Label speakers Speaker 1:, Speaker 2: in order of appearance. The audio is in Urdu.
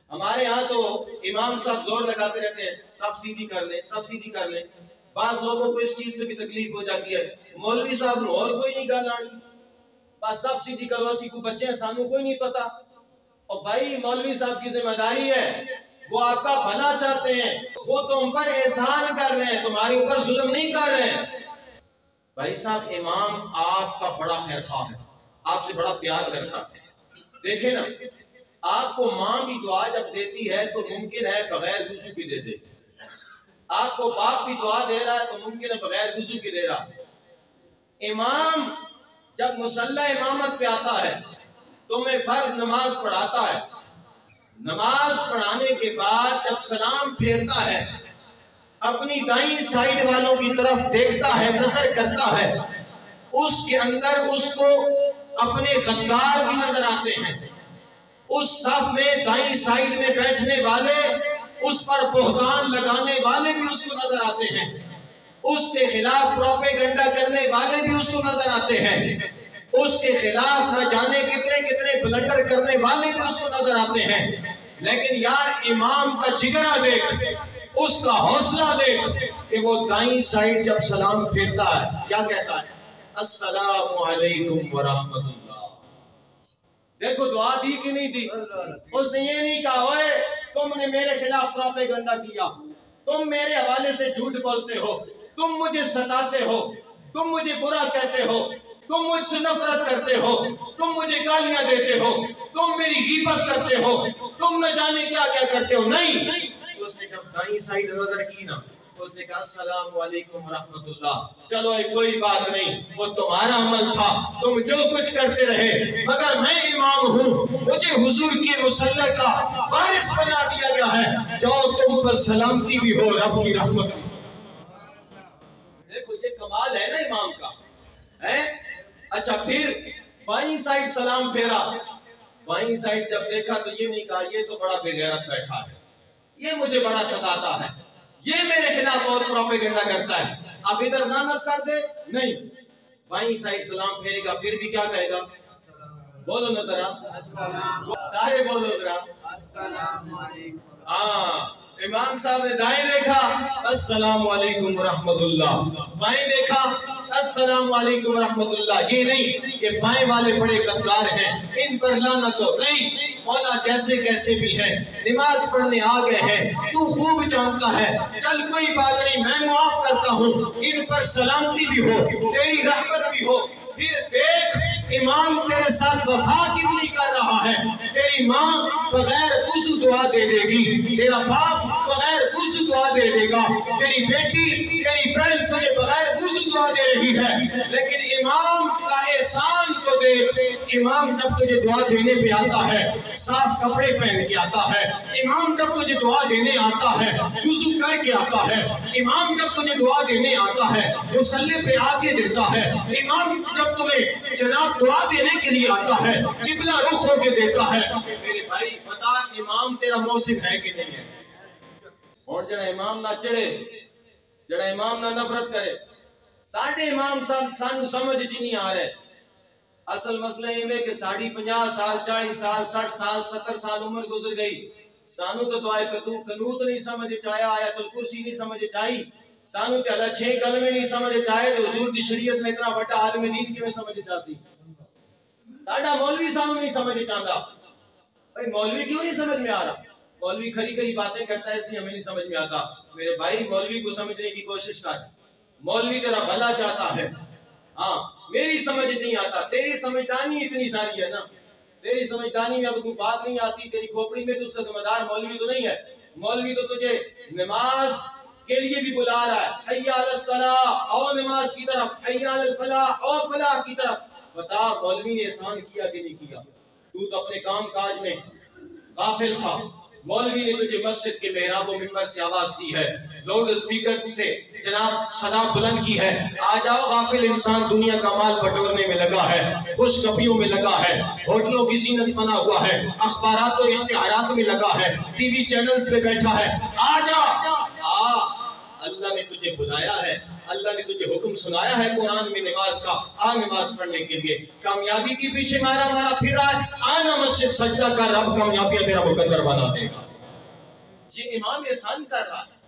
Speaker 1: ہمارے یہاں تو امام صاحب زور لگاتے رہتے ہیں سب سیدھی کر لیں سب سیدھی کر لیں. بعض لوگوں کو اس چیز سے بھی تکلیف ہو جاتی ہے مولوی صاحب نے اور کوئی نہیں گل آنی بس سب سیدھی کرو اسی کو بچے ہیں سانو کوئی نہیں پتا. اور بھائی مولوی صاحب کی ذمہ داری ہے وہ آپ کا بھلا چاہتے ہیں وہ تم پر احسان کر رہے ہیں تمہارے اوپر ظلم نہیں کر رہے ہیں. بھائی صاحب امام آپ کا بڑا خیر خواہ ہے آپ سے بڑا پیار کرتا ہے. دیکھیں نا آپ کو ماں بھی دعا جب دیتی ہے تو ممکن ہے بغیر وضو بھی دے دے. آپ کو باپ بھی دعا دے رہا ہے تو ممکن ہے بغیر وضو بھی دے رہا. امام جب مصلی امامت پہ آتا ہے تمہیں فرض نماز پڑھاتا ہے. نماز پڑھانے کے بعد جب سلام پھیرتا ہے اپنی دائیں سائیڈ والوں کی طرف دیکھتا ہے نظر کرتا ہے اس کے اندر اس کو اپنے غدار بھی نظر آتے ہیں. اس صف میں دائیں سائیڈ میں بیٹھنے والے اس پر بہتان لگانے والے بھی اس کو نظر آتے ہیں. اس کے خلاف پروپیگنڈا کرنے والے بھی اس کو نظر آتے ہیں. اس کے خلاف نہ جانے کتنے کتنے بلنڈر کرنے والے بھی اس کو نظر آتے ہیں. لیکن یار امام کا جگرا دیکھ اس کا حوصلہ دیکھ کہ وہ دائیں سائیڈ جب سلام پھیرتا ہے کیا کہتا ہے السلام علیکم ورحمت اللہ. دیکھو دعا دی کہ نہیں دی. اس نے یہ نہیں کہا اوئے تم نے میرے خلاف پروپیگنڈا کیا تم میرے حوالے سے جھوٹ بولتے ہو تم مجھے ستاتے ہو تم مجھے برا کہتے ہو تم مجھ سے نفرت کرتے ہو تم مجھے گالیاں دیتے ہو تم میری غیبت کرتے ہو تم نہ جانے کیا کیا کرتے ہو. نہیں اس نے جب دائیں سائیڈ نظر کی نا اس نے کہا السلام علیکم ورحمت اللہ. چلو کوئی بات نہیں وہ تمہارا عمل تھا تم جو کچھ کرتے رہے مگر میں امام ہوں مجھے حضور کی مصلی کا وارث بنا دیا گیا ہے جو تم پر سلامتی بھی ہو رب کی رحمت. دیکھو یہ کمال ہے نا امام کا ہے. اچھا پھر بائیں سائیڈ سلام پھیرا بائیں سائیڈ جب دیکھا تو یہ نہیں کہا یہ تو بڑا بے غیرت بیٹھا ہے یہ مجھے بڑا ستاتا ہے یہ میرے خلاف بہت پروپیگنڈا کرتا ہے اب ادھر لعنت کر دے. نہیں بائیں سائیڈ سلام پھیرے گا پھر بھی کیا کہے گا بولو نا ذرا سارے بولو ذرا السلام علیکم. ہاں امام صاحب نے دائیں دیکھا السلام علیکم ورحمت اللہ بائیں دیکھا السلام علیکم ورحمت اللہ. یہ نہیں کہ بائیں والے بڑے غدار ہیں ان پر لعنت ہو. نہیں مولا جیسے کیسے بھی ہیں نماز پڑھنے آ گئے ہیں تو خوب جانتا ہے چل کوئی بات نہیں میں معاف کرتا ہوں ان پر سلامتی بھی ہو تیری رحمت بھی ہو. پھر دیکھ امام تیرے ساتھ وفا کتنی کر رہا ہے. تیری ماں بغیر وضو دعا دے دے گی تیرا باپ بغیر وضو دعا دے دے گا تیری بیٹی تیری بہن تجھے بغیر وضو دعا دے رہی ہے. لیکن امام کا احسان تو دیکھ امام جب تجھے دعا دینے پہ آتا ہے صاف کپڑے پہن کے آتا ہے. امام جب تجھے دعا دینے آتا ہے وضو کر کے آتا ہے. امام جب تجھے دعا دینے آتا ہے مصلی پہ آگے دیتا ہے. امام جب تمہیں جناب دعا دینے کے لیے آتا ہے قبلہ رخ ہو کے دیتا ہے. میرے بھائی بتا امام تیرا محسن ہے کہ نہیں ہے. اور جڑا امام نہ چڑھے جڑا امام نہ نفرت کرے ساڑھے امام سانو سمجھ جی نہیں آ رہے. اصل مسئلہ یہ ہے کہ ساڑھی 50 سال 40 سال 60 سال 70 سال عمر گزر گئی سانو تو دعائے قنوت نہیں سمجھ چاہیا آیت الکرسی نہیں سمجھ چاہی سانو تے اللہ 6 کلمے نہیں سمجھ چاہے تو حضور دی شریعت میں اتنا بڑا عالم دین کی میں سمجھ چاہسی. ساڑھا مولوی سانو نہیں سمجھ چاہتا. بھائی مولوی کیوں نہیں سمجھ میں آ رہا مولوی کھری کھری باتیں کرتا ہے اس لیے ہمیں نہیں سمجھ میں آتا. میرے بھائی مولوی کو سمجھنے کی کوشش کر مولوی تیرا بھلا چاہتا ہے. ہاں میری سمجھ نہیں آتا تیری سمجھدانی اتنی ساری ہے نا تیری سمجھدانی میں اب کوئی بات نہیں آتی تیری کھوپڑی میں تو اس کا ذمہ دار مولوی تو نہیں ہے. مولوی تو تجھے نماز کے لیے بھی بلا رہا ہے حی علی الصلاۃ او نماز کی طرف حی علی الفلاح او فلاح کی طرف. بتا مولوی نے احسان کیا کہ نہیں کیا. تو تو اپنے کام کاج میں غافل تھا. مولوی نے تجھے مسجد کے محراب و منبر سے آواز دی ہے لاؤڈ اسپیکر سے جناب صدا بلند کی ہے آ جاؤ غافل انسان دنیا کا مال بٹورنے میں لگا ہے خوش کپیوں میں لگا ہے ہوٹلوں کی زینت بنا ہوا ہے اخبارات و اشتہارات میں لگا ہے ٹی وی چینلز پہ بیٹھا ہے. آ جا اللہ نے تجھے بلایا ہے اللہ نے تجھے حکم سنایا ہے قرآن میں نماز کا، آ نماز پڑھنے کے لیے۔ کامیابی کے پیچھے مارا پھر آنا مسجد سجدہ کر، رب کامیابیاں تیرا مقدر بنا دے گا۔ یہ امام احسان کر رہا ہے۔